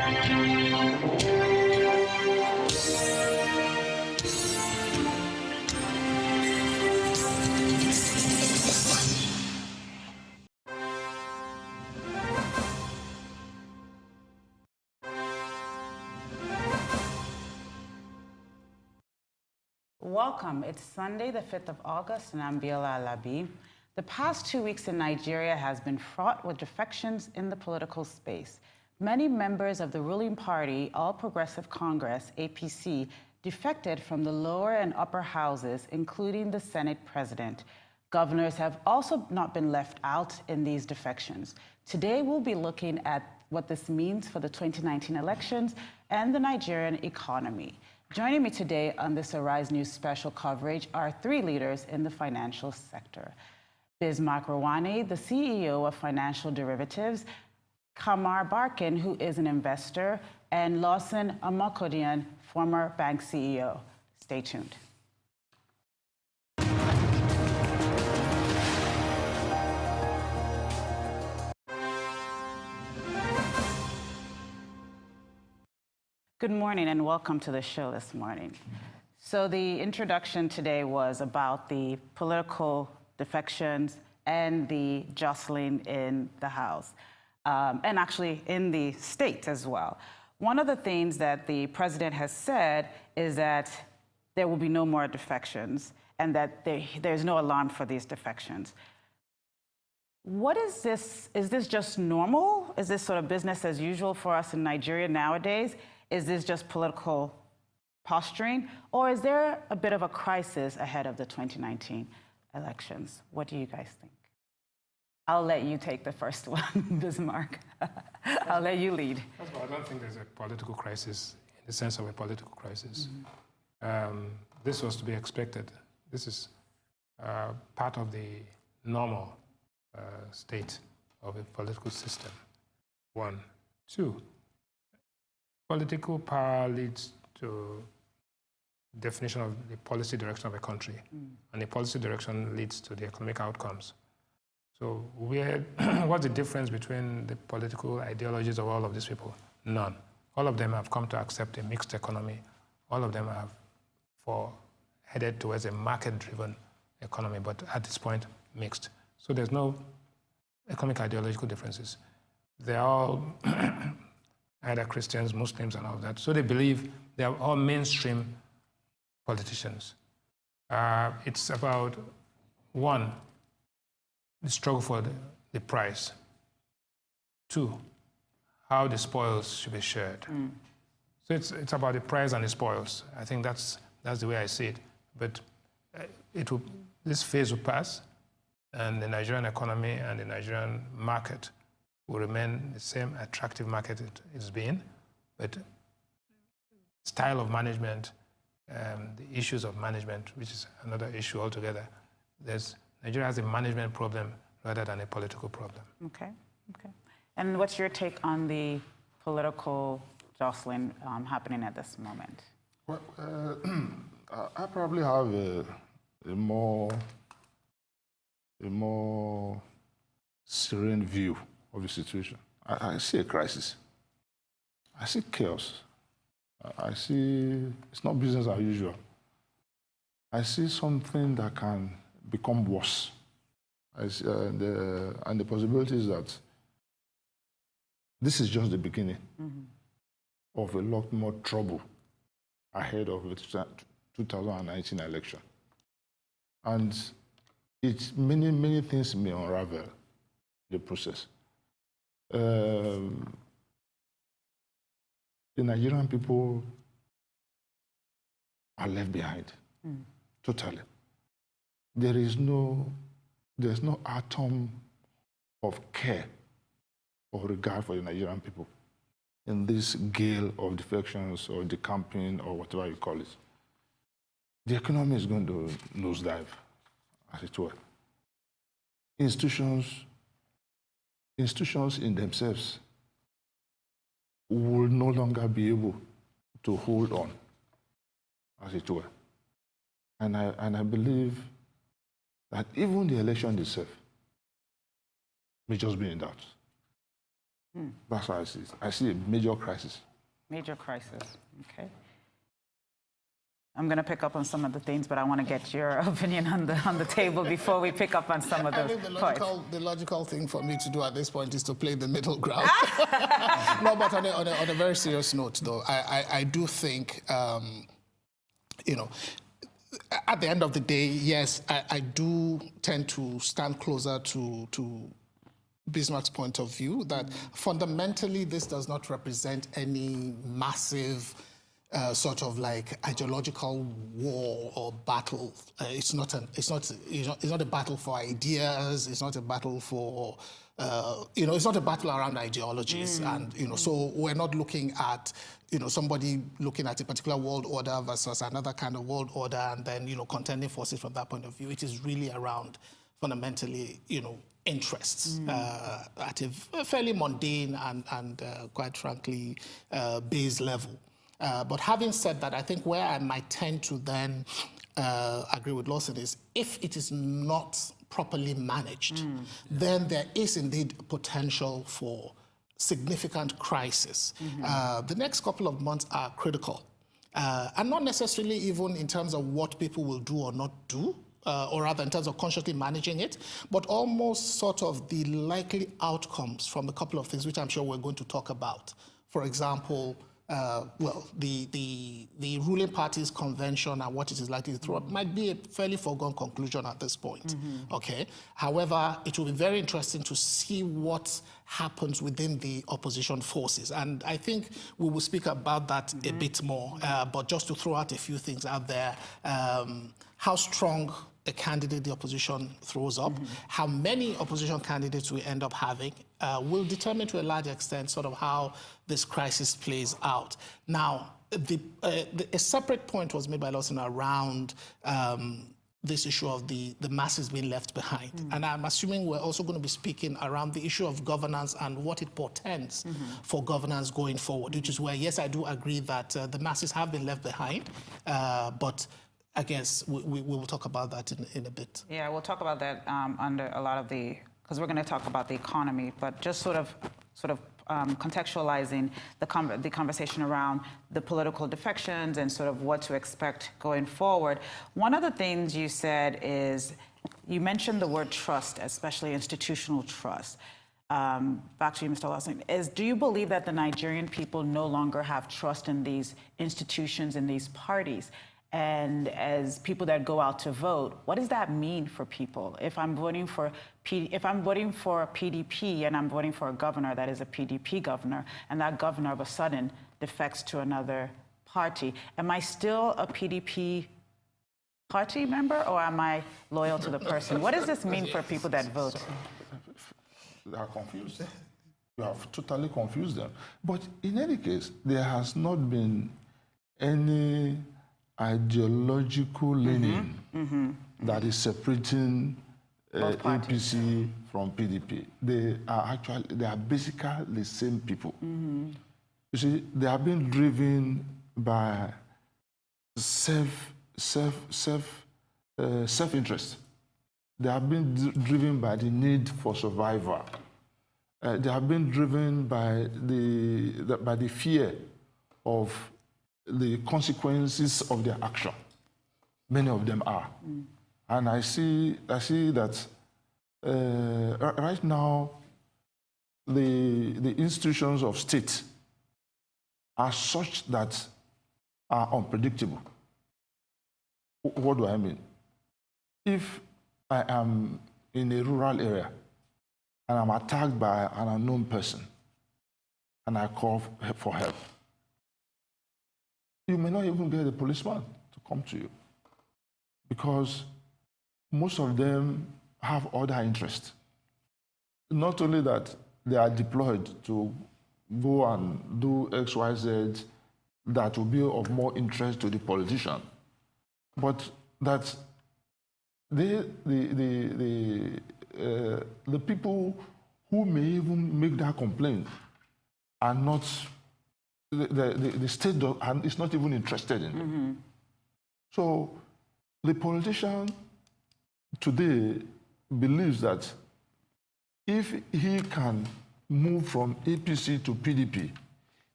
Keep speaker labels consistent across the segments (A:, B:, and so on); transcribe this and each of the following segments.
A: Welcome. It's Sunday, the 5th of August, and I'm Biola Alabi. The past 2 weeks in Nigeria has been fraught with defections in the political space. Many members of the ruling party, All Progressive Congress, APC, defected from the lower and upper houses, including the Senate president. Governors have also not been left out in these defections. Today, we'll be looking at what this means for the 2019 elections and the Nigerian economy. Joining me today on this Arise News special coverage are three leaders in the financial sector. Bismark Rewane, the CEO of Financial Derivatives, Kamar, Bakrin, who is an investor, and Lawson, Omokhodion, former bank CEO. Stay tuned. Good morning and welcome to the show this morning. So the introduction today was about the political defections and the jostling in the House, and actually in the state as well. One of the things that the president has said is that there will be no more defections and that there's no alarm for these defections. What is this? Is this just normal? Is this sort of business as usual for us in Nigeria nowadays? Is this just political posturing, or is there a bit of a crisis ahead of the 2019 elections? What do you guys think? I'll let you take the first one, Bismarck. I'll let you lead.
B: First of all, I don't think there's a political crisis in the sense of a political crisis. This was to be expected. This is part of the normal state of a political system. One. Two. Political power leads to definition of the policy direction of a country, and the policy direction leads to the economic outcomes. So what's the difference between the political ideologies of all of these people? None. All of them have come to accept a mixed economy. All of them have headed towards a market-driven economy, but at this point, mixed. So there's no economic ideological differences. They're all either Christians, Muslims, and all that. So they believe they are all mainstream politicians. It's about, one, the struggle for the price. Two, how the spoils should be shared. So it's about the price and the spoils. I think that's the way I see it. But this phase will pass, and the Nigerian economy and the Nigerian market will remain the same attractive market it's been, but style of management, the issues of management, which is another issue altogether. Nigeria has a management problem rather than a political problem. Okay.
A: And what's your take on the political jostling happening at this moment?
C: Well, I probably have a more serene view of the situation. I see a crisis. I see chaos. I see it's not business as usual. I see something that can become worse. And the possibility is that this is just the beginning of a lot more trouble ahead of the 2019 election. And many things may unravel the process. The Nigerian people are left behind, totally. There's no atom of care or regard for the Nigerian people in this gale of defections or decamping or whatever you call it. The economy is going to nosedive, as it were. Institutions in themselves will no longer be able to hold on, as it were. And I believe that even the election itself may just be in doubt. That's how I see it. I see a major crisis.
A: Major crisis. Okay. I'm going to pick up on some of the things, but I want to get your opinion on the table before we pick up on some of those
D: I think
A: points.
D: the logical thing for me to do at this point is to play the middle ground. No, but on a very serious note, though, I do think, you know, at the end of the day, yes, I do tend to stand closer to Bismarck's point of view that fundamentally this does not represent any massive sort of like ideological war or battle. It's not a battle for ideas. It's not a battle for it's not a battle around ideologies. And so we're not looking at somebody looking at a particular world order versus another kind of world order, and then contending forces from that point of view. It is really around fundamentally interests at a fairly mundane and quite frankly base level. But having said that, I think where I might tend to then agree with Lawson is if it is not properly managed, then there is indeed potential for significant crisis. The next couple of months are critical, and not necessarily even in terms of what people will do or not do, or rather in terms of consciously managing it, but almost sort of the likely outcomes from a couple of things, which I'm sure we're going to talk about. For example, the ruling party's convention and what it is likely to throw up might be a fairly foregone conclusion at this point. Okay. However, it will be very interesting to see what happens within the opposition forces, and I think we will speak about that a bit more. But just to throw out a few things out there, how strong a candidate the opposition throws up, how many opposition candidates we end up having, will determine to a large extent sort of how this crisis plays out. Now, a separate point was made by Lawson around this issue of the masses being left behind. And I'm assuming we're also going to be speaking around the issue of governance and what it portends for governance going forward, which is where, yes, I do agree that the masses have been left behind, but I guess we will talk about that in a bit.
A: Yeah, we'll talk about that under a lot of because we're going to talk about the economy, but just sort of contextualizing the conversation around the political defections and sort of what to expect going forward. One of the things you said is, you mentioned the word trust, especially institutional trust. Back to you, Mr. Lawson, do you believe that the Nigerian people no longer have trust in these institutions and these parties? And as people that go out to vote, what does that mean for people? If I'm voting for PDP and I'm voting for a governor that is a PDP governor, and that governor of a sudden defects to another party, am I still a PDP party member, or am I loyal to the person? What does this mean for people that vote?
C: They are confused. You have totally confused them. But in any case, there has not been any ideological leaning that is separating APC from PDP. They are basically the same people. You see, they are being driven by self-interest. They have been driven by the need for survival. They have been driven by the fear of the consequences of their action. Many of them are. And I see that right now the institutions of state are such that are unpredictable. What do I mean? If I am in a rural area and I'm attacked by an unknown person and I call for help, you may not even get a policeman to come to you, because most of them have other interests. Not only that they are deployed to go and do X, Y, Z that will be of more interest to the politician, but that the people who may even make that complaint are not, the state is not even interested in them. So the politician today believes that if he can move from APC to PDP,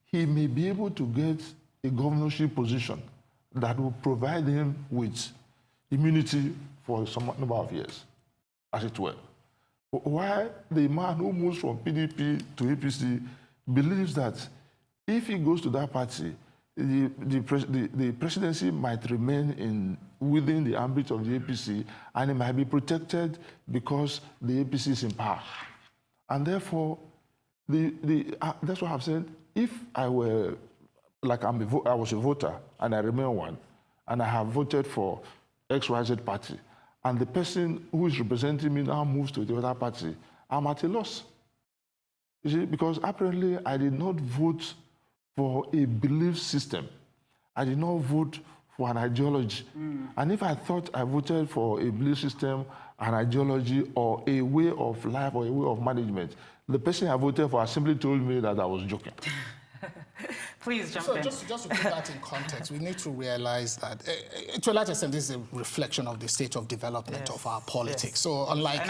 C: he may be able to get a governorship position that will provide him with immunity for some number of years, as it were. Why the man who moves from PDP to APC believes that if he goes to that party, the presidency might remain within the ambit of the APC, and it might be protected because the APC is in power. And therefore, that's what I've said. If I were, like I was a voter, and I remain one, and I have voted for XYZ party, and the person who is representing me now moves to the other party, I'm at a loss. You see, because apparently I did not vote for a belief system. I did not vote for an ideology. And if I thought I voted for a belief system, an ideology, or a way of life, or a way of management, the person I voted for simply told me that I was joking.
A: Please jump in.
D: Just to put that in context, we need to realize that, to a large extent, this is a reflection of the state of development of our politics. So unlike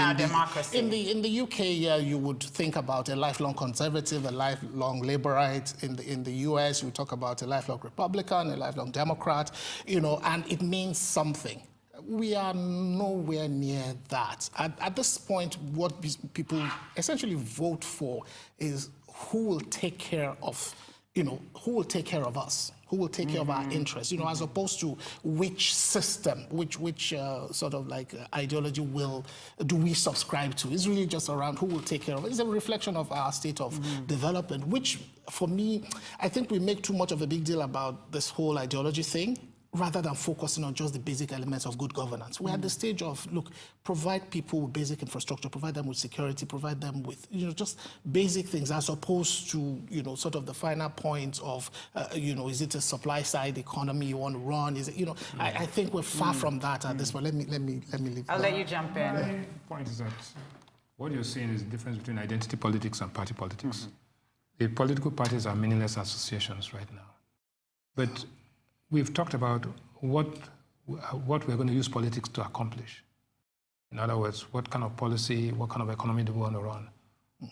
D: in the UK, you would think about a lifelong conservative, a lifelong Labourite. In the US, you talk about a lifelong Republican, a lifelong Democrat, and it means something. We are nowhere near that. At this point, what people essentially vote for is who will take care of who will take care of us, who will take care of our interests, as opposed to which system, which sort of like ideology do we subscribe to. It's really just around who will take care of it. It's a reflection of our state of development, which for me, I think we make too much of a big deal about this whole ideology thing, rather than focusing on just the basic elements of good governance. We're at the stage of, look, provide people with basic infrastructure, provide them with security, provide them with, just basic things, as opposed to, sort of the finer points of, is it a supply side economy you want to run? Is it, I think we're far from that at this point. Let me leave.
A: I'll let you jump in.
B: The point is that what you're saying is the difference between identity politics and party politics. The political parties are meaningless associations right now. But we've talked about what we're going to use politics to accomplish. In other words, what kind of policy, what kind of economy do we want to run?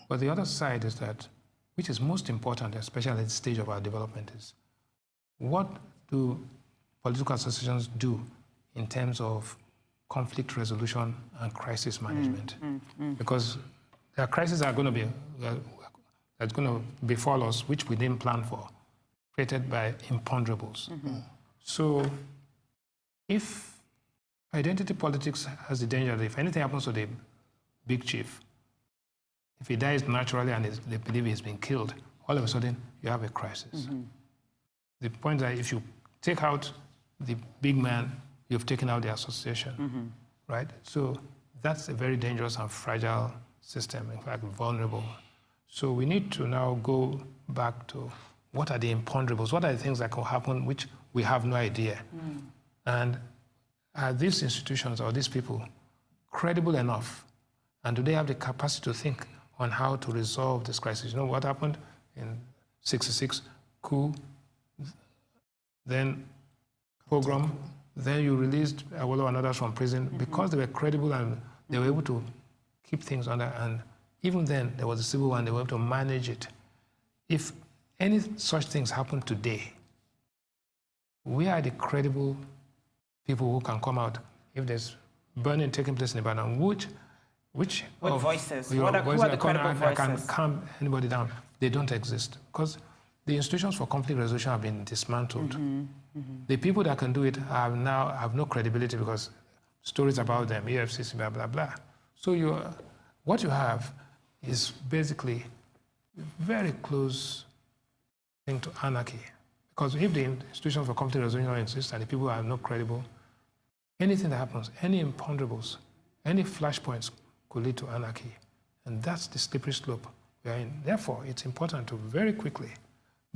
B: But the other side is that, which is most important, especially at the stage of our development, is what do political associations do in terms of conflict resolution and crisis management? Because there are crises that are going to befall us, which we didn't plan for, created by imponderables. So if identity politics has the danger that if anything happens to the big chief, if he dies naturally and they believe he's been killed, all of a sudden you have a crisis. The point is that if you take out the big man, you've taken out the association, right? So that's a very dangerous and fragile system, in fact, vulnerable. So we need to now go back to what are the imponderables? What are the things that can happen which we have no idea? And are these institutions or these people credible enough? And do they have the capacity to think on how to resolve this crisis? You know what happened in '66? Coup, then pogrom, then you released Awolowo and others from prison because they were credible and they were able to keep things under. And even then, there was a civil war and they were able to manage it. If any such things happen today, we are the credible people who can come out if there's burning taking place in Ibadan, which
A: with
B: of
A: voices.
B: Your
A: Who are the credible
B: that can
A: voices?
B: calm anybody down? They don't exist because the institutions for conflict resolution have been dismantled. The people that can do it have no credibility because stories about them, EFCC, blah blah blah. So what you have is basically very close thing to anarchy. Because if the institutions for conflict resolution don't exist and the people are not credible, anything that happens, any imponderables, any flashpoints could lead to anarchy. And that's the slippery slope we are in. Therefore, it's important to very quickly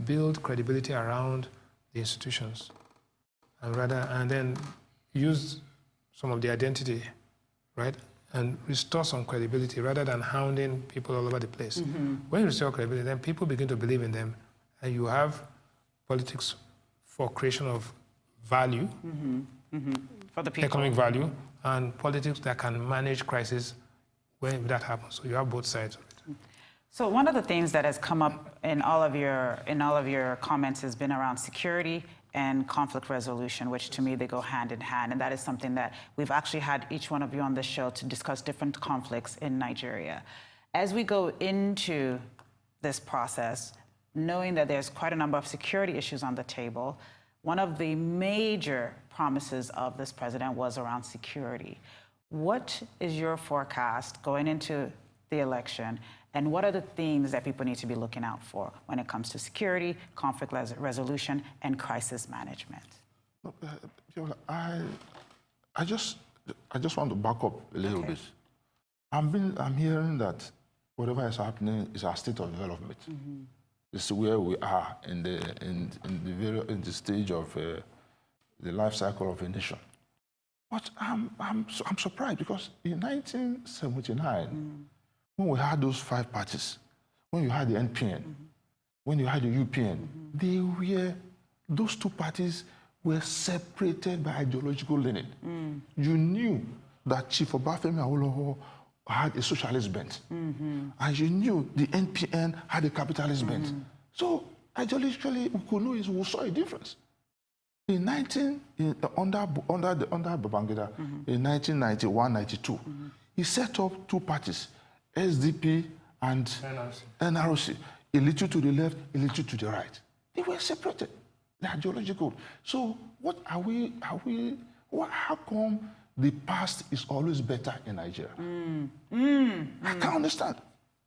B: build credibility around the institutions and then use some of the identity, right? And restore some credibility rather than hounding people all over the place. When you restore credibility, then people begin to believe in them, and you have politics for creation of value,
A: For the people.
B: economic value, and politics that can manage crisis when that happens. So you have both sides of it.
A: So one of the things that has come up in all of your comments has been around security and conflict resolution, which to me they go hand in hand, and that is something that we've actually had each one of you on this show to discuss different conflicts in Nigeria. As we go into this process, knowing that there's quite a number of security issues on the table, one of the major promises of this president was around security. What is your forecast going into the election, and what are the themes that people need to be looking out for when it comes to security, conflict resolution, and crisis management?
C: I just want to back up a little bit. I'm hearing that whatever is happening is our state of development. This is where we are in the stage of the life cycle of a nation. But I'm surprised because in 1979, when we had those 5 parties, when you had the NPN, when you had the UPN, those 2 parties were separated by ideological leaning. You knew that Chief Obafemi Awolowo had a socialist bent, and you knew the NPN had a capitalist bent. So ideologically, we saw a difference. Under Babangida, in 1991-92, he set up 2 parties, SDP and NRC, a little to the left, a little to the right. They were separated. They're ideological. So how come the past is always better in Nigeria? I can't understand.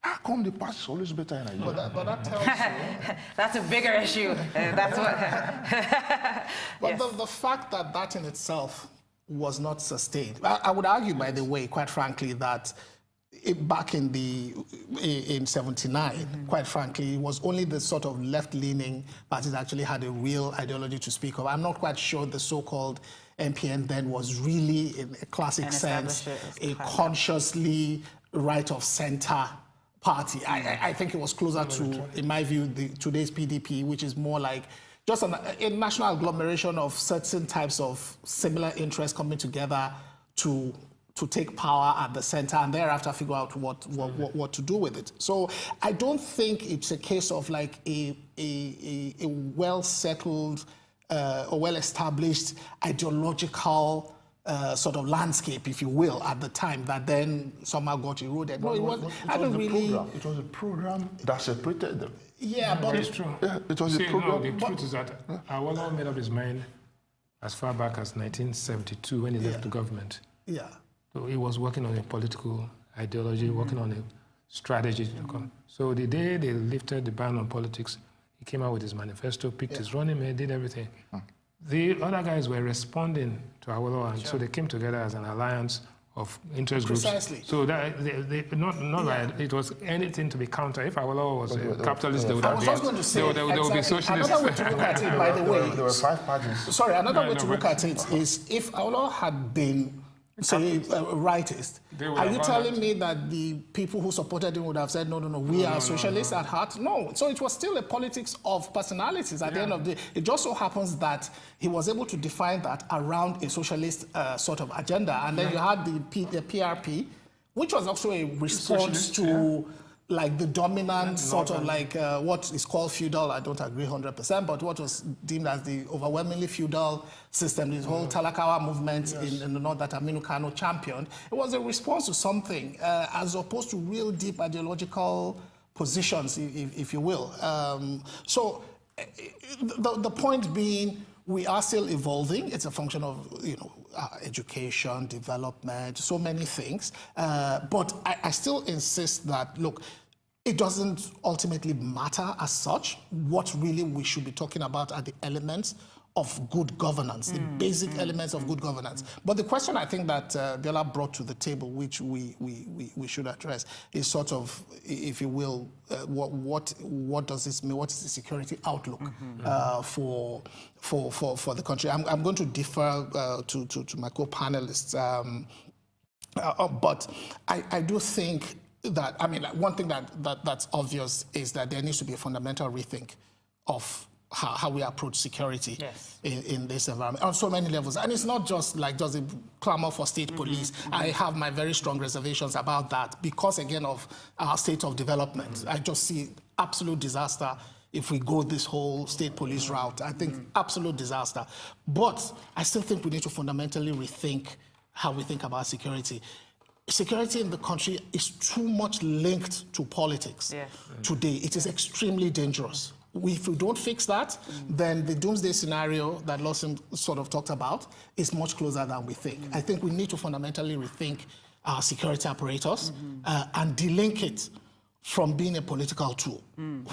C: How come the past is always better in Nigeria?
D: But that tells you...
A: That's a bigger issue. That's what...
D: But the fact that that in itself was not sustained. I would argue, by the way, quite frankly, that back in 79, quite frankly, it was only the sort of left-leaning parties that actually had a real ideology to speak of. I'm not quite sure the so-called NPN then was really, in a classic sense, a consciously right-of-center party. I think it was closer to, in my view, today's PDP, which is more like just a national agglomeration of certain types of similar interests coming together to take power at the center and thereafter figure out what to do with it. So I don't think it's a case of like a well-settled or well-established ideological sort of landscape, if you will, at the time that then somehow got eroded. No, it was.
C: It was a program that separated them.
D: Yeah, but
B: it's true.
C: Yeah, it was a program.
B: No, the truth is that Awolowo made up his mind as far back as 1972 when he left the government.
D: Yeah.
B: So he was working on a political ideology, working on a strategy. So the day they lifted the ban on politics, he came out with his manifesto, picked his running mate, did everything. The other guys were responding to Awolowo, and so they came together as an alliance of interest groups.
D: Precisely.
B: So that like it was anything to be counter. If Awolowo was a capitalist, they would have been. There would be socialists.
D: Another way to look at it, by the way,
C: There were 5 parties.
D: Sorry, another way to look at it is if Awolowo had been, say, a rightist, are you telling me that the people who supported him would have said, no, we are socialists at heart? No. So it was still a politics of personalities at the end of the day. It just so happens that he was able to define that around a socialist sort of agenda. And then you had the PRP, which was also a response to like the dominant sort of like what is called feudal, I don't agree 100%, but what was deemed as the overwhelmingly feudal system, this whole Talakawa movement in the north that Aminu Kano championed, it was a response to something as opposed to real deep ideological positions, if you will. So the point being, we are still evolving. It's a function of, education, development, so many things. But I still insist that, look, it doesn't ultimately matter as such. What really we should be talking about are the elements of good governance, the basic elements of good governance. But the question I think that Dela brought to the table, which we should address, is sort of, if you will, what does this mean? What is the security outlook for the country? I'm going to defer to my co-panelists, but I do think that, one thing that's obvious is that there needs to be a fundamental rethink of how we approach security
A: Yes.
D: in this environment on so many levels. And it's not just like does it clamor for state police. I have my very strong reservations about that because, again, of our state of development. I just see absolute disaster if we go this whole state police route. I think absolute disaster. But I still think we need to fundamentally rethink how we think about security. Security in the country is too much linked to politics today. It is extremely dangerous. If we don't fix that, then the doomsday scenario that Lawson sort of talked about is much closer than we think. I think we need to fundamentally rethink our security apparatus and delink it from being a political tool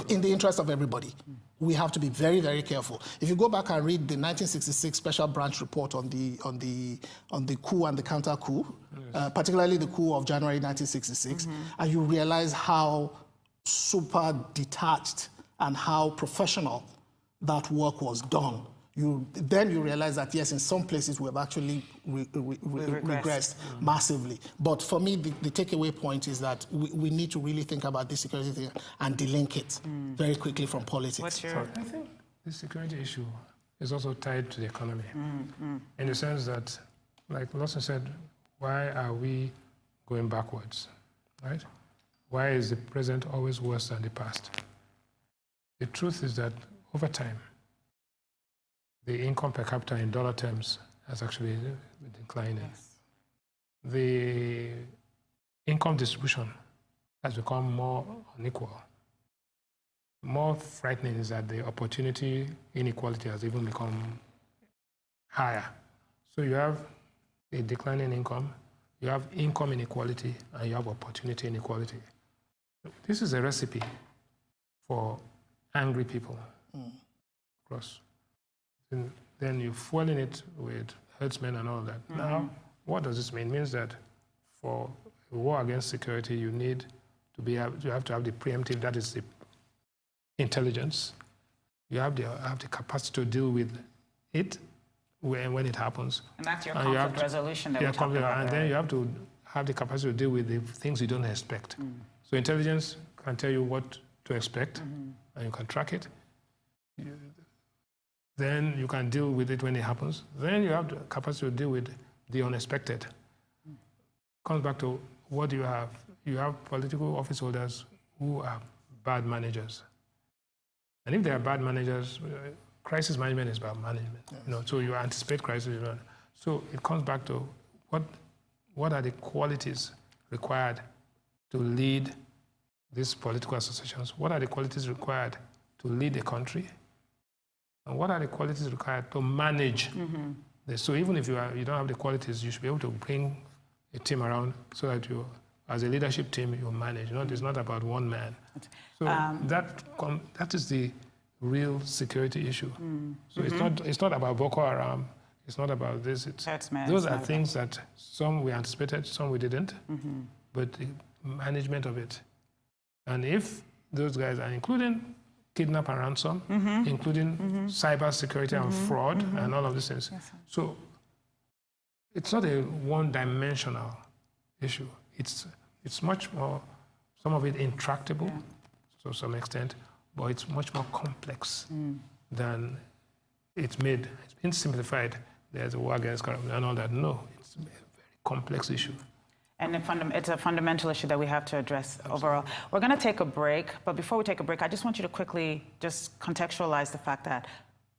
D: in the interest of everybody. We have to be very, very careful. If you go back and read the 1966 Special Branch report on the coup and the counter coup, particularly the coup of January 1966, and you realize how super detached and how professional that work was done. Then you realize that, yes, in some places we have actually regressed massively. But for me, the takeaway point is that we need to really think about this security thing and delink it very quickly from politics.
B: I think the security issue is also tied to the economy in the sense that, like Lawson said, why are we going backwards, right? Why is the present always worse than the past? The truth is that over time, the income per capita in dollar terms has actually been declining.
A: Yes.
B: The income distribution has become more unequal. More frightening is that the opportunity inequality has even become higher. So you have a declining income, you have income inequality, and you have opportunity inequality. This is a recipe for angry people across. And then you fuel in it with herdsmen and all that. Now, what does this mean? It means that for a war against security, you need to be you have to have the preemptive, that is the intelligence. You have the capacity to deal with it when it happens.
A: And that's your conflict resolution that we're talking about.
B: And then you have to have the capacity to deal with the things you don't expect. So intelligence can tell you what to expect, and you can track it. Then you can deal with it when it happens. Then you have the capacity to deal with the unexpected. Comes back to what do you have? You have political office holders who are bad managers. And if they are bad managers, crisis management is about management. Yes. So you anticipate crisis. So it comes back to what are the qualities required to lead these political associations? What are the qualities required to lead a country? And what are the qualities required to manage this? So even if you don't have the qualities, you should be able to bring a team around so that you, as a leadership team, you manage. It's not about one man. So that is the real security issue. So it's not about Boko Haram. It's not about this. Those are things that some we anticipated, some we didn't. But the management of it. And if those guys are including kidnap and ransom, including cyber security and fraud and all of these things. Yes, so it's not a one-dimensional issue. It's much more, some of it intractable to some extent, but it's much more complex than it's made. It's been simplified. There's a war against corruption and all that. No, it's a very complex issue.
A: And it's a fundamental issue that we have to address overall. We're going to take a break, but before we take a break, I just want you to quickly just contextualize the fact that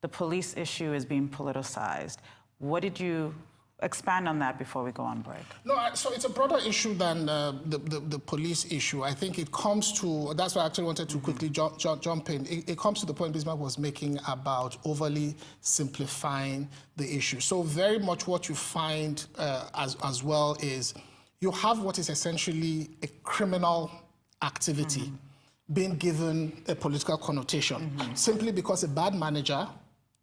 A: the police issue is being politicized. What did you expand on that before we go on break?
D: No, so it's a broader issue than the police issue. I think it comes to, that's why I actually wanted to quickly jump in. It comes to the point Bismark was making about overly simplifying the issue. So very much what you find as well is you have what is essentially a criminal activity being given a political connotation simply because a bad manager,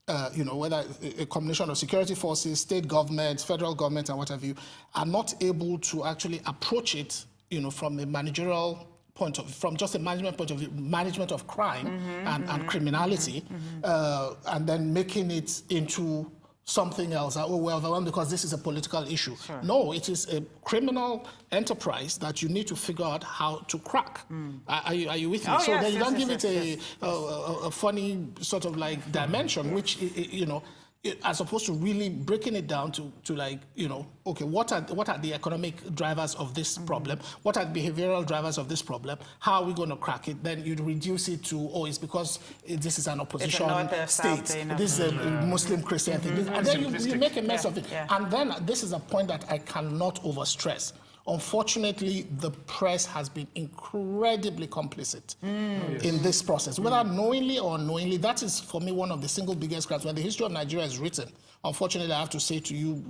D: whether a combination of security forces, state governments, federal government, and what have you, are not able to actually approach it, from a managerial point of view, from just a management point of view, management of crime and criminality, and then making it into something else. Oh, we're overwhelmed because this is a political issue. Sure. No, it is a criminal enterprise that you need to figure out how to crack. Are you with me?
A: Oh,
D: so
A: yes,
D: then you
A: yes,
D: don't
A: yes,
D: give it a funny sort of like dimension, which, you know, as opposed to really breaking it down to like, you know, okay, what are the economic drivers of this problem? What are the behavioral drivers of this problem? How are we going to crack it? Then you'd reduce it to, oh, it's because this is an opposition state. This is a Muslim Christian thing. And then you make a mess of it. Yeah. And then this is a point that I cannot overstress. Unfortunately, the press has been incredibly complicit in this process, whether knowingly or unknowingly. That is, for me, one of the single biggest crimes. When the history of Nigeria is written, unfortunately, I have to say to you,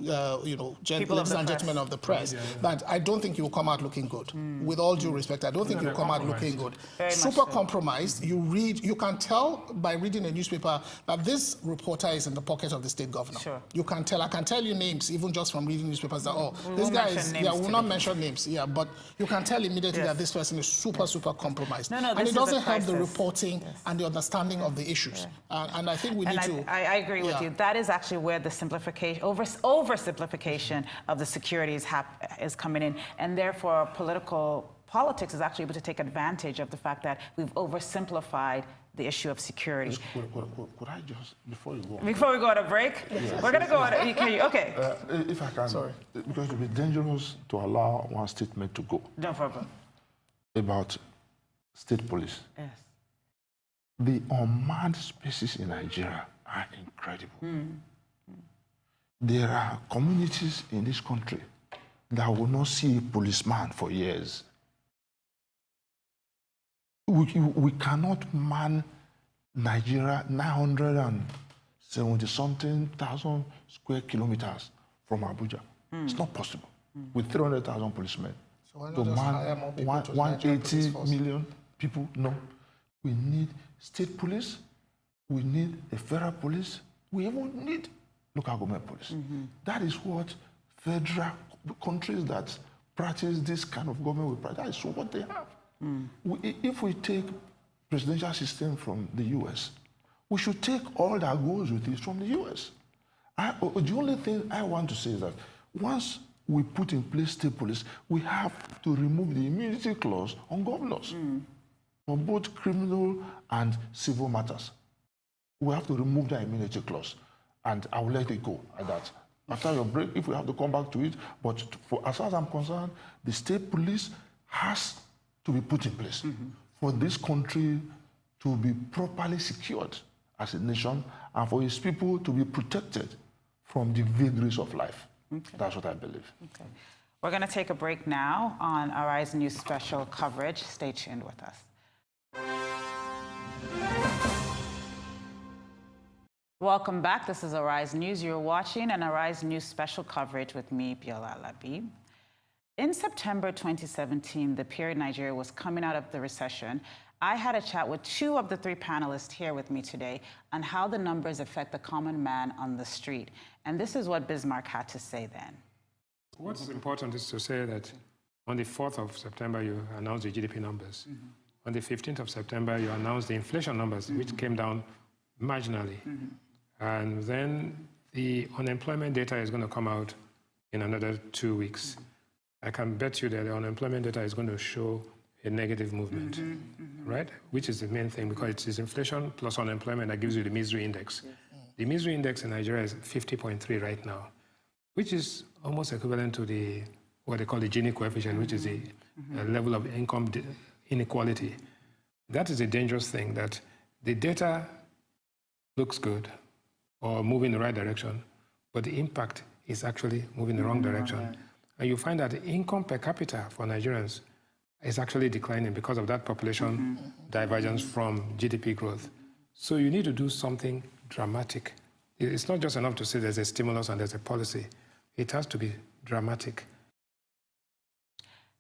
D: you know, ladies and gentlemen of the press, that I don't think you will come out looking good. With all due respect, I don't think you will come out looking good. Super compromised. You can tell by reading a newspaper that this reporter is in the pocket of the state governor. Sure. You can tell. I can tell you names, even just from reading newspapers, that, oh, this guy is, we'll not mention names, but you can tell immediately that this person is super compromised. And it doesn't help the reporting and the understanding of the issues. And I think we need to...
A: I agree with you. That is actually where the simplification, oversimplification of the security is coming in. And therefore, politics is actually able to take advantage of the fact that we've oversimplified the issue of security.
C: Could I just, before you go on?
A: Before we go on a break? Yes. We're going to go on okay.
C: If I can, sorry. Because it would be dangerous to allow one statement to go.
A: No problem.
C: About state police.
A: Yes.
C: The unmanned spaces in Nigeria are incredible. There are communities in this country that will not see a policeman for years. We cannot man Nigeria 970-something thousand square kilometers from Abuja. It's not possible with 300,000 policemen.
D: So
C: to man 180 million people. No. We need state police. We need a federal police. We even need local government police. That is what federal countries that practice this kind of government will practice. That is what they have. If we take presidential system from the US, we should take all that goes with it from the US. The only thing I want to say is that once we put in place state police, we have to remove the immunity clause on governors for both criminal and civil matters. We have to remove that immunity clause, and I will let it go at that. After your break, if we have to come back to it, but as far as I'm concerned, the state police has to be put in place for this country to be properly secured as a nation and for its people to be protected from the vagaries of life. That's what I believe.
A: We're going to take a break now on Arise News special coverage. Stay tuned with us. Welcome back. This is Arise News. You're watching an Arise News special coverage with me, Biola Alabi. In September 2017, the period Nigeria was coming out of the recession, I had a chat with two of the three panelists here with me today on how the numbers affect the common man on the street. And this is what Bismark had to say then.
B: What's important is to say that on the 4th of September, you announced the GDP numbers. On the 15th of September, you announced the inflation numbers, which came down marginally. And then the unemployment data is going to come out in another 2 weeks. I can bet you that the unemployment data is going to show a negative movement, right? Which is the main thing, because it is inflation plus unemployment that gives you the misery index. The misery index in Nigeria is 50.3 right now, which is almost equivalent to what they call the Gini coefficient, which is the level of income inequality. That is a dangerous thing, that the data looks good or moving in the right direction, but the impact is actually moving in the wrong direction. And you find that the income per capita for Nigerians is actually declining because of that population divergence from GDP growth. So you need to do something dramatic. It's not just enough to say there's a stimulus and there's a policy. It has to be dramatic.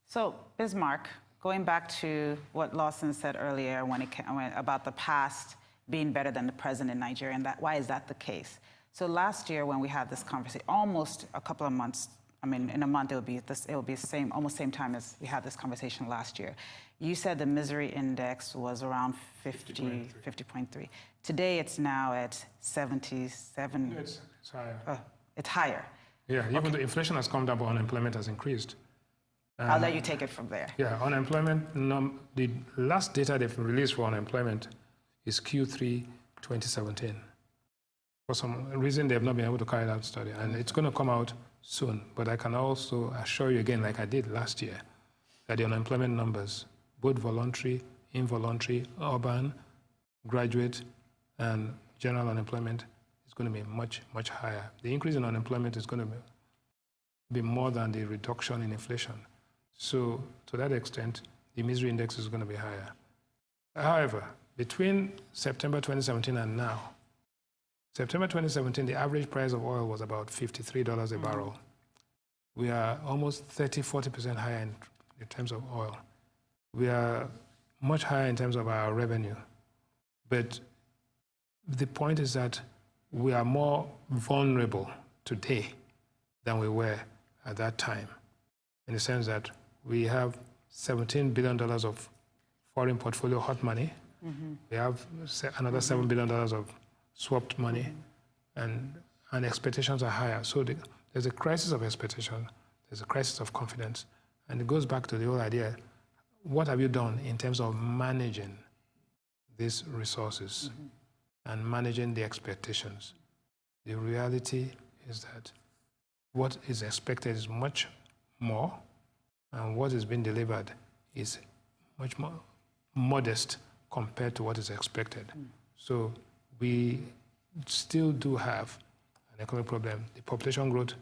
A: So, Bismark, going back to what Lawson said earlier about the past being better than the present in Nigeria, and why is that the case? So last year when we had this conversation, almost a couple of months I mean, in a month, it will be the same, almost same time as we had this conversation last year. You said the misery index was around 50.3. Today, it's now at 77.
B: It's higher.
A: It's higher.
B: Yeah, even the inflation has come down, but unemployment has increased.
A: I'll let you take it from there.
B: Yeah, unemployment, the last data they've released for unemployment is Q3 2017. For some reason, they have not been able to carry that study, and it's going to come out soon. But I can also assure you again, like I did last year, that the unemployment numbers, both voluntary, involuntary, urban, graduate, and general unemployment, is going to be much, much higher. The increase in unemployment is going to be more than the reduction in inflation. So to that extent, the misery index is going to be higher. However, between September 2017 and now, September 2017, the average price of oil was about $53 a barrel. We are almost 40% higher in terms of oil. We are much higher in terms of our revenue. But the point is that we are more vulnerable today than we were at that time, in the sense that we have $17 billion of foreign portfolio hot money. We have another $7 billion of swapped money, and expectations are higher. So there's a crisis of expectation, there's a crisis of confidence, and it goes back to the whole idea, what have you done in terms of managing these resources and managing the expectations? The reality is that what is expected is much more, and what is being delivered is much more modest compared to what is expected. So we still do have an economic problem. The population growth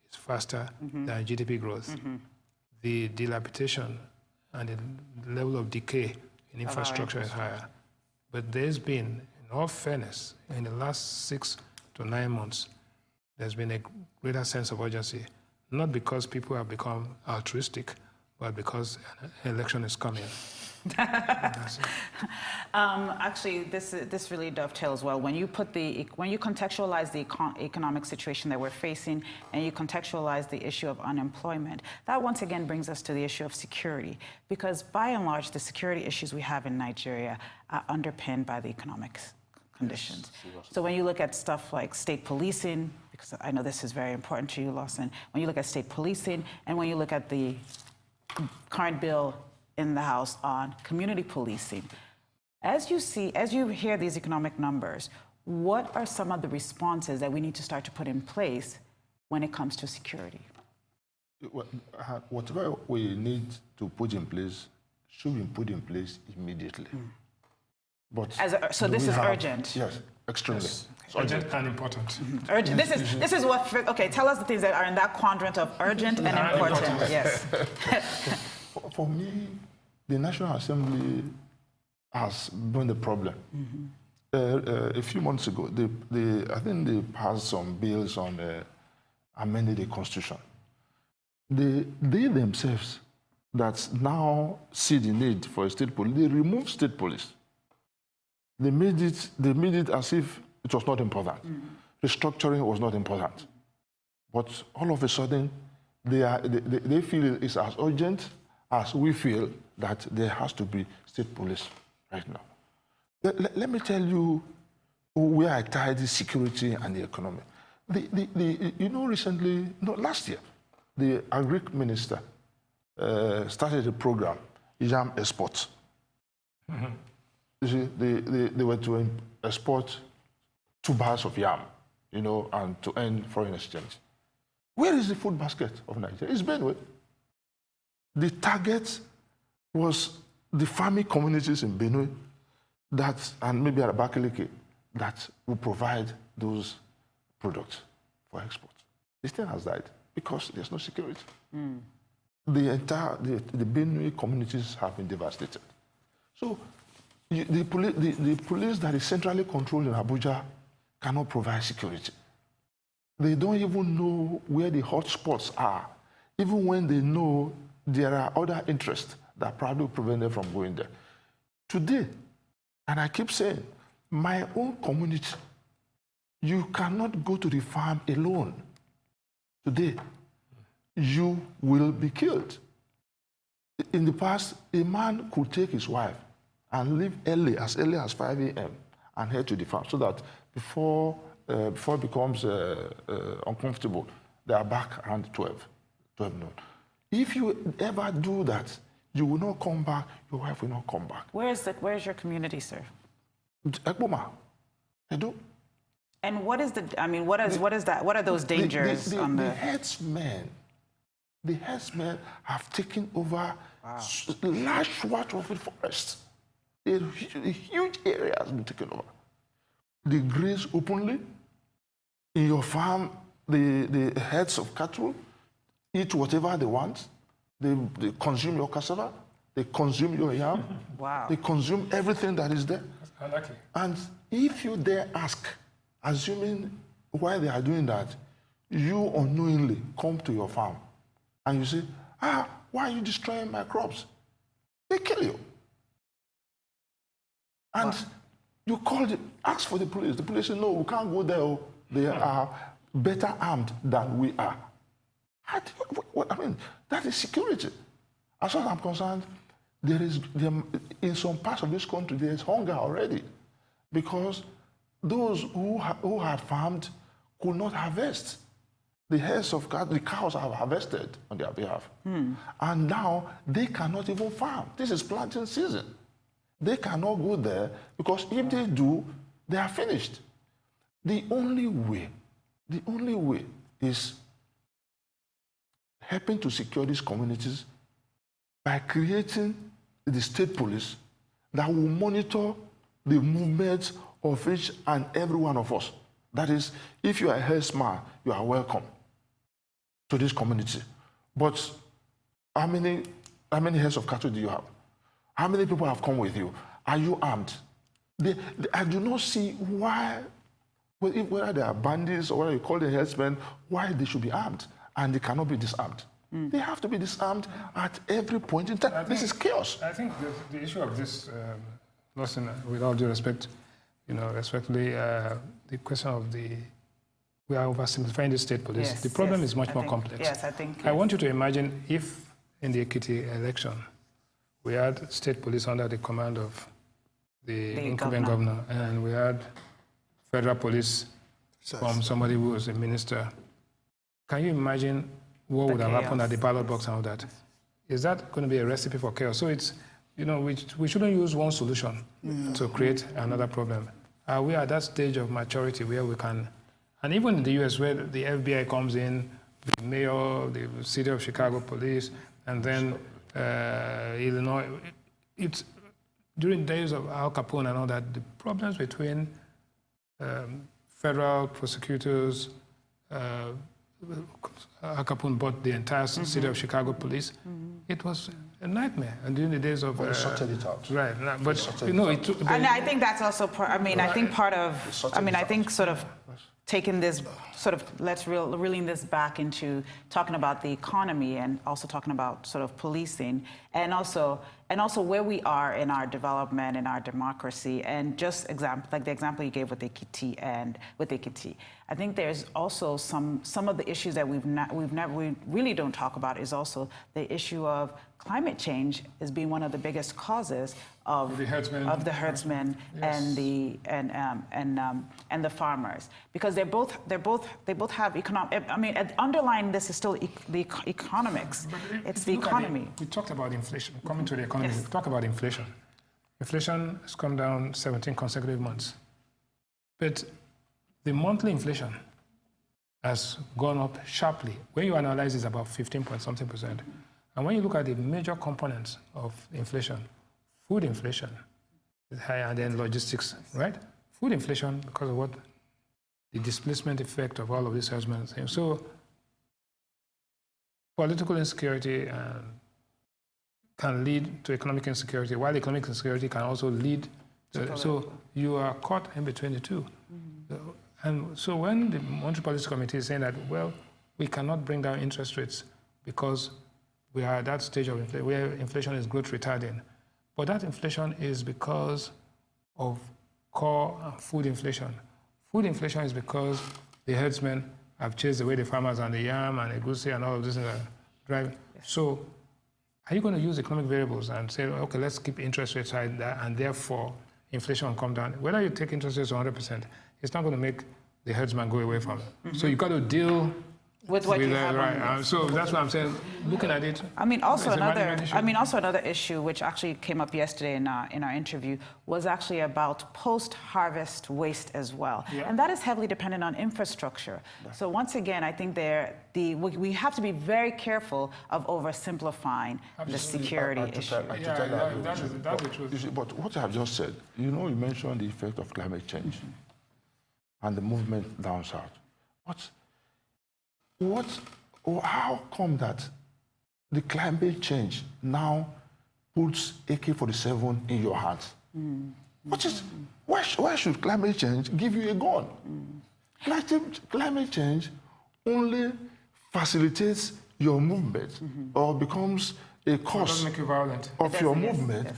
B: is faster than GDP growth. The dilapidation and the level of decay in infrastructure is higher. But there's been, in all fairness, in the last 6 to 9 months, there's been a greater sense of urgency, not because people have become altruistic, but because an election is coming.
A: Actually, this really dovetails well. When you contextualize the economic situation that we're facing, and you contextualize the issue of unemployment, that once again brings us to the issue of security. Because by and large, the security issues we have in Nigeria are underpinned by the economic conditions. So when you look at stuff like state policing, because I know this is very important to you, Lawson, when you look at state policing, and when you look at the current bill in the House on community policing, as you hear these economic numbers, what are some of the responses that we need to start to put in place when it comes to security?
C: Whatever we need to put in place should be put in place immediately. But
A: so this is urgent.
C: Yes, extremely. Yes.
B: Urgent and important.
A: Urgent. This is what. Okay, tell us the things that are in that quadrant of urgent and important. Yes.
C: For me, the National Assembly has been the problem. A few months ago, I think they passed some bills on amending the Constitution. They themselves that now see the need for a state police, they removed state police. They made it as if it was not important. Restructuring was not important. But all of a sudden, they feel it's as urgent as we feel that there has to be state police right now. Let me tell you where I tie the security and the economy. Last year, the Agri Minister started a program, Yam Export. You see, they were to export 2 bars of yam, and to earn foreign exchange. Where is the food basket of Nigeria? It's Benue. The target was the farming communities in Benue and maybe Abakaliki that will provide those products for export. This thing has died because there's no security. The Benue communities have been devastated. So the police that is centrally controlled in Abuja cannot provide security. They don't even know where the hotspots are, even when they know there are other interests that probably prevent them from going there. Today, and I keep saying, my own community, you cannot go to the farm alone. Today, you will be killed. In the past, a man could take his wife and leave early as 5 a.m. and head to the farm so that before it becomes uncomfortable, they are back around 12 noon. If you ever do that, you will not come back, your wife will not come back.
A: Where's your community, sir?
C: Ekboma, Edo.
A: And what is what is that? What are those dangers on
C: the herdsmen? The herdsmen have taken over large swaths of the forest. A huge area has been taken over. They graze openly. In your farm, the herds of cattle eat whatever they want. They consume your cassava. They consume your yam.
A: Wow.
C: They consume everything that is there.
B: I like it.
C: And if you dare ask, assuming why they are doing that, you unknowingly come to your farm and you say, why are you destroying my crops? They kill you. And you ask for the police. The police say, no, we can't go there. They are better armed than we are. I mean, that is security. As far as I'm concerned, in some parts of this country, there is hunger already because those who had farmed could not harvest. The herds of the cows have harvested on their behalf. And now they cannot even farm. This is planting season. They cannot go there because if they do, they are finished. The only way is helping to secure these communities by creating the state police that will monitor the movements of each and every one of us. That is, if you are a herdsman, you are welcome to this community. But how many herds of cattle do you have? How many people have come with you? Are you armed? I do not see why, whether they are bandits or whether you call them herdsmen, why they should be armed and they cannot be disarmed. They have to be disarmed at every point in time. This is chaos.
B: I think the issue of this, Lawson, with all due respect, respectfully, the question of we are oversimplifying the state police.
A: Yes,
B: the problem
A: yes,
B: is much
A: I
B: more
A: think,
B: complex.
A: Yes, I think.
B: I want you to imagine if in the Ekiti election, we had state police under the command of the incumbent governor, and we had federal police from somebody who was a minister. Can you imagine what would have happened at the ballot box and all that? Is that going to be a recipe for chaos? So it's, we shouldn't use one solution to create another problem. Are we at that stage of maturity where we can, and even in the US where the FBI comes in, the mayor, the city of Chicago police, and then Illinois, it's during days of Al Capone and all that, the problems between federal prosecutors, Al Capone bought the entire city of Chicago police. It was a nightmare. And during the days of...
C: But sorted it out.
B: Right. But,
A: and I think that's also part, I think part of, I think sort of taking this, sort of, reeling this back into talking about the economy and also talking about sort of policing and also where we are in our development and our democracy, and just like the example you gave with Ekiti. I think there's also some of the issues that we really don't talk about is also the issue of climate change as being one of the biggest causes of the herdsmen yes. and the farmers, because they both have economic. I mean, underlying this is still the economics. It's the economy.
B: We talked about inflation. Coming to the economy,
A: yes.
B: We talk about inflation. Inflation has come down 17 consecutive months, but the monthly inflation has gone up sharply. When you analyze, it's about 15-point-something%. And when you look at the major components of inflation, food inflation is higher, and then logistics, right? Food inflation because of what? The displacement effect of all of these herdsmen things. So political insecurity can lead to economic insecurity, while economic insecurity can also lead to, so you are caught in between the two. Mm-hmm. And so when the Monetary Policy Committee is saying that, well, we cannot bring down interest rates because we are at that stage of inflation where inflation is growth retarding. But that inflation is because of core food inflation. Food inflation is because the herdsmen have chased away the farmers and the yam and the goosey and all of this driving. Yes. So are you going to use economic variables and say, okay, let's keep interest rates high and therefore inflation will come down? Whether you take interest rates to 100%, it's not going to make the herdsman go away from it. So you've got to deal
A: with what you have.
B: Right. So that's what I'm saying. Looking at it.
A: Also another issue which actually came up yesterday in our interview was actually about post-harvest waste as well, and that is heavily dependent on infrastructure. So once again, I think we have to be very careful of oversimplifying the security issue.
C: That's the truth. But what I have just said, you mentioned the effect of climate change and the movement down south. How come that the climate change now puts AK-47 in your hands? Why should climate change give you a gun? Climate change only facilitates your movement or becomes a cause of your movement.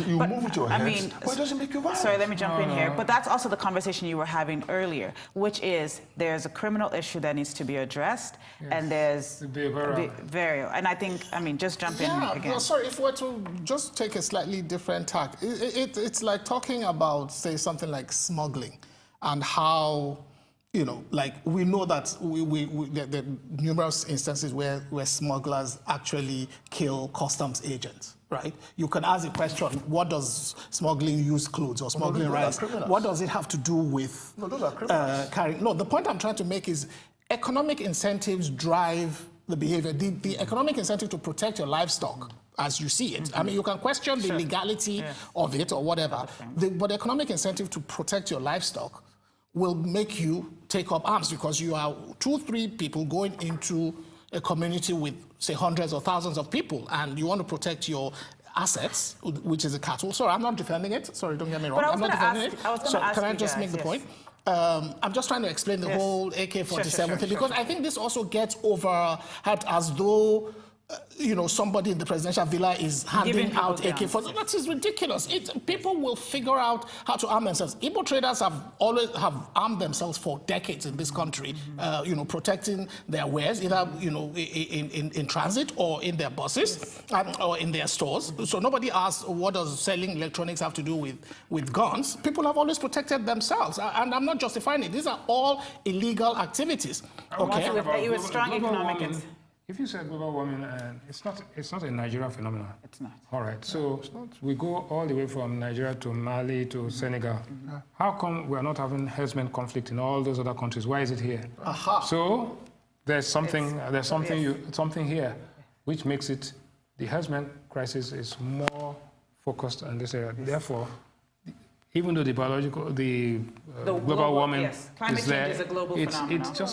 C: You move with your head, but it doesn't make you violent.
A: Sorry, let me jump in here. But that's also the conversation you were having earlier, which is there's a criminal issue that needs to be addressed, and there's behavioral. And I think, just jump in again.
D: Yeah, sorry, if we're to just take a slightly different tack, it's like talking about, say, something like smuggling and how, we know that there are numerous instances where smugglers actually kill customs agents. Right? You can ask the question, what does smuggling used clothes or smuggling rice, what does it have to do with
C: those are criminals.
D: carrying? No, the point I'm trying to make is economic incentives drive the behavior. The economic incentive to protect your livestock, as you see it. You can question the legality of it or whatever, but the economic incentive to protect your livestock will make you take up arms because you are 2-3 people going into a community with, say, hundreds or thousands of people, and you want to protect your assets, which is the cattle. Sorry, I'm not defending it. Sorry, don't get me wrong. I'm not defending it. Can I just make the point? I'm just trying to explain the whole AK-47 thing, because I think this also gets overhyped as though somebody in the presidential villa is handing out AK-47. That is ridiculous. People will figure out how to arm themselves. Igbo traders have armed themselves for decades in this country, protecting their wares, either in transit or in their buses or in their stores. So nobody asks, what does selling electronics have to do with guns? People have always protected themselves, and I'm not justifying it. These are all illegal activities.
A: Okay. You were strong economic.
B: If you said global warming, it's not a Nigerian phenomenon.
A: It's not.
B: All right. So we go all the way from Nigeria to Mali to Senegal. How come we are not having herdsmen conflict in all those other countries? Why is it here? So there's something here, which makes it the herdsmen crisis is more focused on this area. Therefore, even though the global warming
A: climate change is a global phenomenon.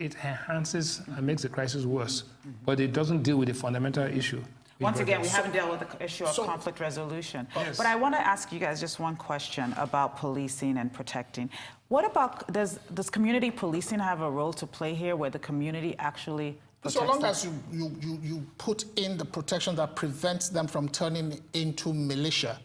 B: It enhances and makes the crisis worse, but it doesn't deal with the fundamental issue.
A: Once again, we haven't dealt with the issue of conflict resolution. But I want to ask you guys just one question about policing and protecting. What about, does community policing have a role to play here where the community actually protects
D: so long as you put in the protection that prevents them from turning into militia,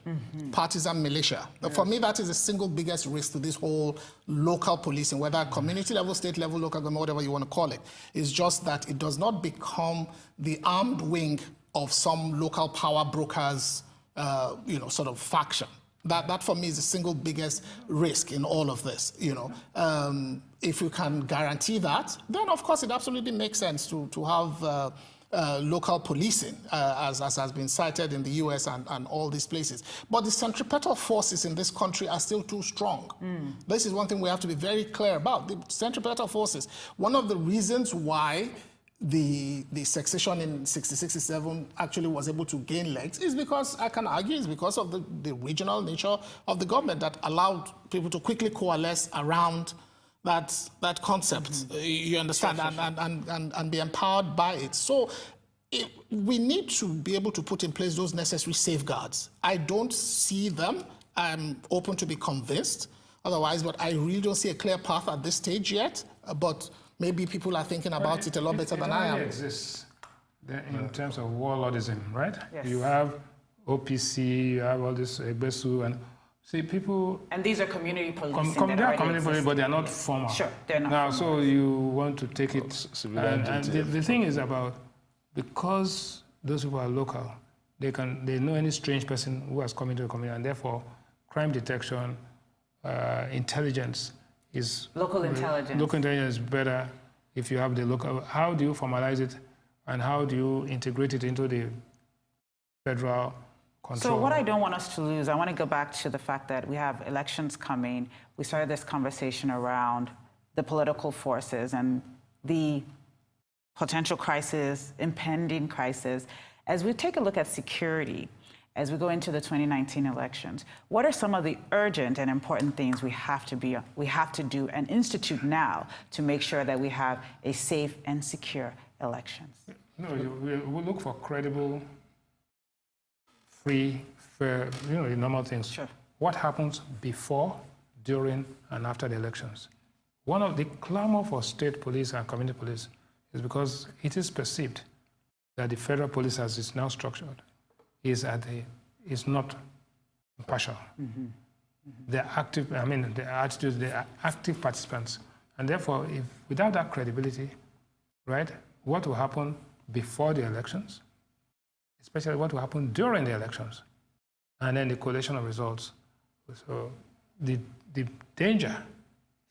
D: partisan militia. For me, that is the single biggest risk to this whole local policing, whether community level, state level, local government, whatever you want to call it. It's just that it does not become the armed wing of some local power brokers, sort of faction. That for me is the single biggest risk in all of this. If you can guarantee that, then of course it absolutely makes sense to have local policing, as has been cited in the US and all these places. But the centripetal forces in this country are still too strong. This is one thing we have to be very clear about. The centripetal forces, one of the reasons why the secession in 1967 actually was able to gain legs is because, I can argue, is because of the regional nature of the government that allowed people to quickly coalesce around that concept, you understand, and be empowered by it. So we need to be able to put in place those necessary safeguards. I don't see them. I'm open to be convinced otherwise, but I really don't see a clear path at this stage yet. But maybe people are thinking about it a lot better than I am.
B: It exists in terms of warlordism, right? Yes. You have OPC, you have all this Egbesu, See, people
A: And these are community policing.
B: they are community police, but they are not formal.
A: Sure, they're not
B: now,
A: formal.
B: So you want to take it.
C: civilian
B: And the thing is about, because those people are local, they know any strange person who has come into the community, and therefore crime detection, intelligence is...
A: Local intelligence.
B: Local intelligence is better if you have the local... How do you formalize it, and how do you integrate it into the federal control?
A: So what I don't want us to lose, I want to go back to the fact that we have elections coming. We started this conversation around the political forces and the potential crisis, impending crisis. As we take a look at security, as we go into the 2019 elections, what are some of the urgent and important things we have to do and institute now to make sure that we have a safe and secure elections?
B: No, we look for credible, free, fair, the normal things.
A: Sure.
B: What happens before, during, and after the elections? One of the clamor for state police and community police is because it is perceived that the federal police, as it's now structured, is not impartial. Mm-hmm. They're active. The attitudes. They are active participants, and therefore, without that credibility, right, what will happen before the elections, especially what will happen during the elections, and then the collation of results. So the danger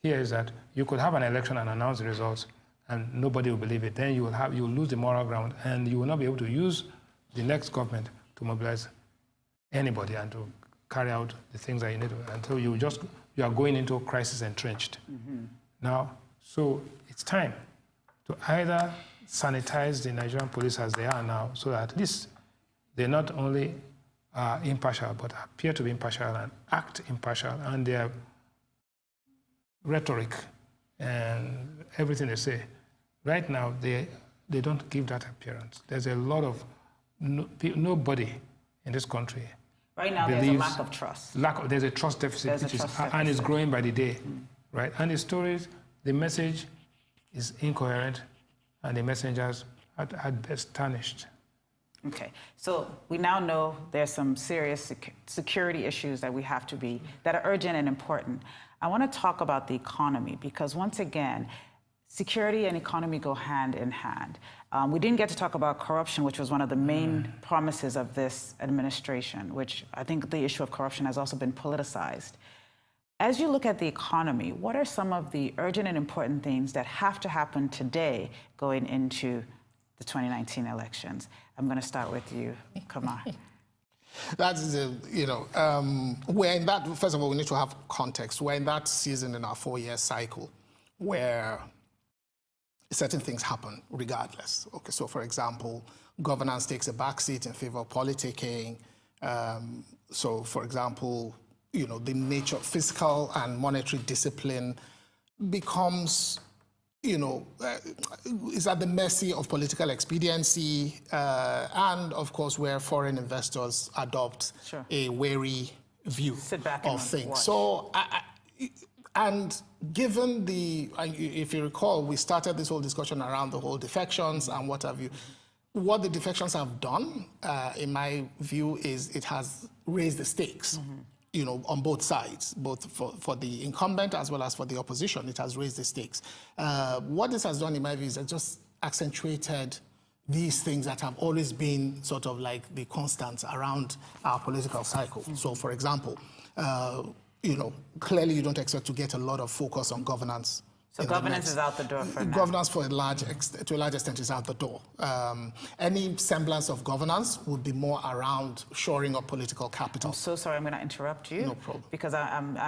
B: here is that you could have an election and announce the results, and nobody will believe it. Then you will lose the moral ground, and you will not be able to use the next government to mobilize anybody and to carry out the things that you need to, until you are going into a crisis entrenched. Mm-hmm. Now, so it's time to either sanitize the Nigerian police as they are now, so that at least they not only are impartial, but appear to be impartial and act impartial, and their rhetoric and everything they say, right now, they don't give that appearance. There's a lot of, nobody in this country
A: right now there's a lack of trust.
B: There's a trust deficit, and it's growing by the day, right? And the stories, the message is incoherent, and the messengers are at best tarnished.
A: Okay, so we now know there's some serious security issues that that are urgent and important. I want to talk about the economy, because once again, security and economy go hand in hand. We didn't get to talk about corruption, which was one of the main promises of this administration, which I think the issue of corruption has also been politicized. As you look at the economy, what are some of the urgent and important things that have to happen today going into the 2019 elections? I'm going to start with you, Kamar.
D: That is, we're in that, first of all, we need to have context. We're in that season in our 4-year cycle where certain things happen regardless. Okay, so for example, governance takes a backseat in favor of politicking. So for example, the nature of fiscal and monetary discipline becomes, is at the mercy of political expediency, and of course where foreign investors adopt a wary view of things.
A: Watch.
D: So, and given if you recall, we started this whole discussion around the whole defections and what have you. What the defections have done, in my view, is it has raised the stakes. On both sides, both for the incumbent as well as for the opposition. It has raised the stakes. What this has done, in my view, is it just accentuated these things that have always been sort of like the constants around our political cycle. So, for example, clearly you don't expect to get a lot of focus on governance.
A: So governance is out the door for now.
D: Governance, to a large extent, is out the door. Any semblance of governance would be more around shoring up political capital.
A: I'm so sorry, I'm going to interrupt you.
D: No problem.
A: Because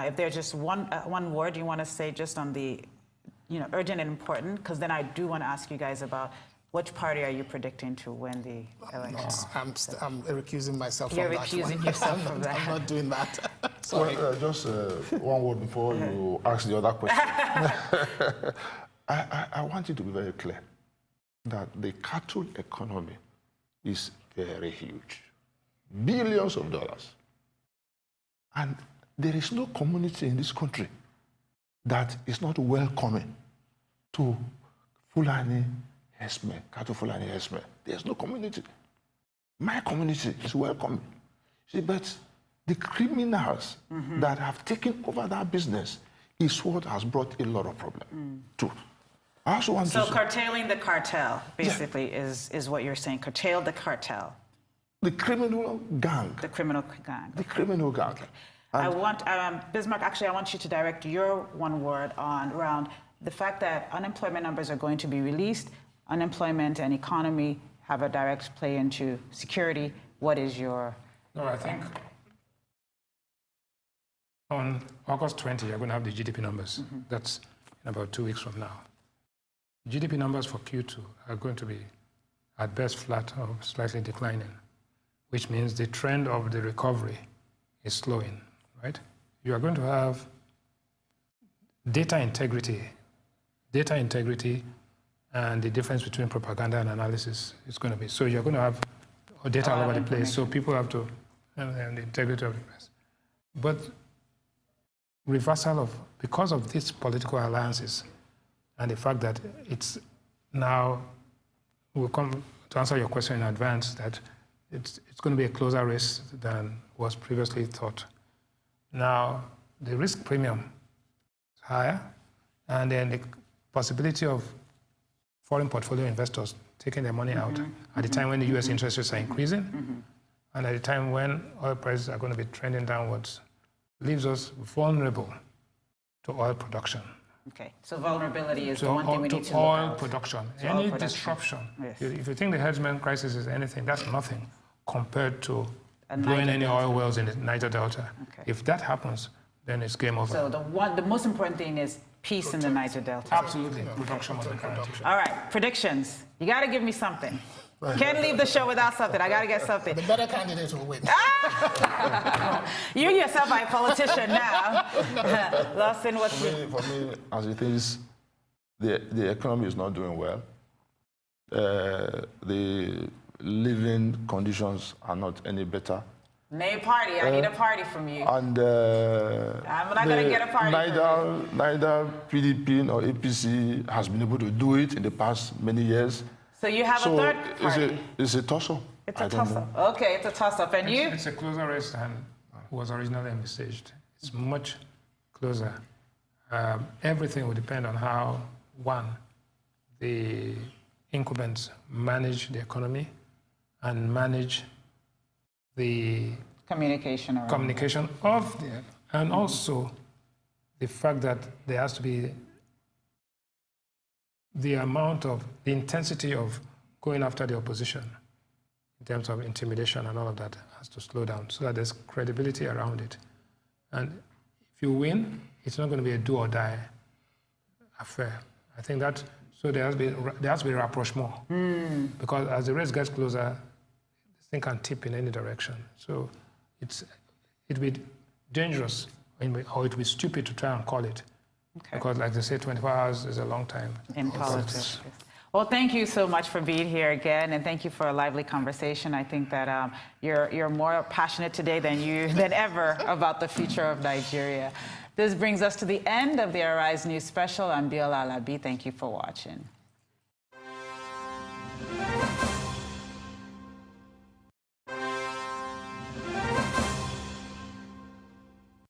A: if there's just one word you want to say just on the, urgent and important, because then I do want to ask you guys about which party are you predicting to win the elections?
D: I'm recusing myself
A: You're
D: from that.
A: You're recusing yourself from that.
D: I'm not doing that. Sorry.
C: Well, just one word before you ask the other question. I want you to be very clear that the cattle economy is very huge. Billions of dollars. And there is no community in this country that is not welcoming to Fulani Esme, cattle Fulani Esme. There's no community. My community is welcoming. See, but the criminals that have taken over that business is what has brought a lot of problem too. I also want
A: So
C: to say,
A: curtailing the cartel, basically, is what you're saying. Curtail the cartel,
C: the criminal gang.
A: the criminal gang.
C: The criminal gang.
A: I want, Bismark, actually, I want you to direct your one word around the fact that unemployment numbers are going to be released. Unemployment and economy have a direct play into security. What is your...
B: No, I think on August 20, you're going to have the GDP numbers. That's in about 2 weeks from now. GDP numbers for Q2 are going to be at best flat or slightly declining, which means the trend of the recovery is slowing, right? You are going to have data integrity and the difference between propaganda and analysis is going to be. So you're going to have data all over the place, so people have to, and the integrity of the press. But reversal of, because of these political alliances and the fact that it's now, we'll come to answer your question in advance, that it's going to be a closer race than was previously thought. Now, the risk premium is higher, and then the possibility of foreign portfolio investors taking their money out at the time when the U.S. interest rates are increasing, and at the time when oil prices are going to be trending downwards, leaves us vulnerable to oil production.
A: Okay, so vulnerability is the one thing we need to look
B: oil
A: out.
B: production.
A: To
B: Any
A: oil production.
B: disruption,
A: Yes.
B: if you think the herdsman crisis is anything, that's nothing compared to
A: A
B: blowing
A: Niger
B: any
A: Delta.
B: oil wells in the Niger Delta.
A: Okay.
B: If that happens, then it's game over.
A: So the most important thing is peace in the Niger Delta.
B: Absolutely, production must be guaranteed.
A: All right, predictions. You got to give me something. Can't leave the show without something. I got to get something.
D: The better candidate will win.
A: You yourself are a politician now. Lawson, what's your...
C: For me, as it is, the economy is not doing well. The living conditions are not any better.
A: Name party. I need a party from you.
C: And
A: I'm not going to get a party
C: neither PDP nor APC has been able to do it in the past many years.
A: So you have a third party.
C: It's a toss-up.
A: It's a toss-up. Okay, it's a toss-up. And you?
B: It's a closer race than was originally envisaged. It's much closer. Everything will depend on how, one, the incumbents manage the economy and manage the
A: Communication around
B: communication of the, and also the fact that there has to be the amount of, the intensity of going after the opposition in terms of intimidation and all of that has to slow down so that there's credibility around it. And if you win, it's not going to be a do or die affair. I think that, so there has to be rapprochement because as the race gets closer, this thing can tip in any direction. So it'd be dangerous or it'd be stupid to try and call it. Okay. Because like they say, 24 hours is a long time.
A: In politics. Yes. Well, thank you so much for being here again, and thank you for a lively conversation. I think that you're more passionate today than ever about the future of Nigeria. This brings us to the end of the Arise News Special. I'm Biola Alabi. Thank you for watching.